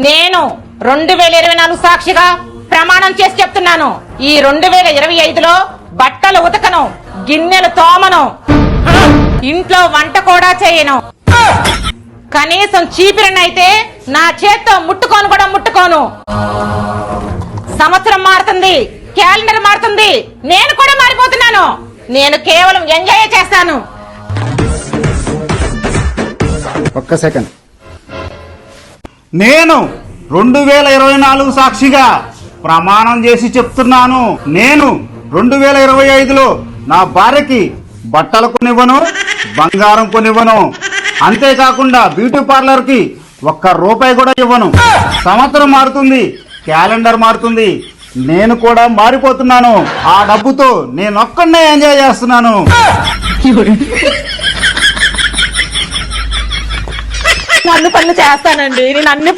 నేను 2024 సాక్షిగా ప్రమాణం చేసి చెప్తున్నాను. ఈ 2025లో బట్టలు ఉతకను, గిన్నెలు తోమను, ఇంట్లో వంట కూడా చేయను. కనీసం చీపిరినైతే నా చేత్తో ముట్టుకోను. సంవత్సరం మారుతుంది, క్యాలెండర్ మారుతుంది, నేను కూడా మారిపోతున్నాను. నేను కేవలం ఎంజాయ్ చేస్తాను. ఒక్క సెకండ్. నేను 2024 సాక్షిగా ప్రమాణం చేసి చెప్తున్నాను. నేను 2025లో నా భార్యకి బట్టలు కొనివ్వను, బంగారం కొనివ్వను. అంతేకాకుండా బ్యూటీ పార్లర్ కి ₹1 కూడా ఇవ్వను. సంవత్సరం మారుతుంది, క్యాలెండర్ మారుతుంది, నేను కూడా మారిపోతున్నాను. ఆ డబ్బుతో నేను ఒక్కడే ఎంజాయ్ చేస్తున్నాను. నన్ను పనులు చేస్తానండి, నేను అన్ని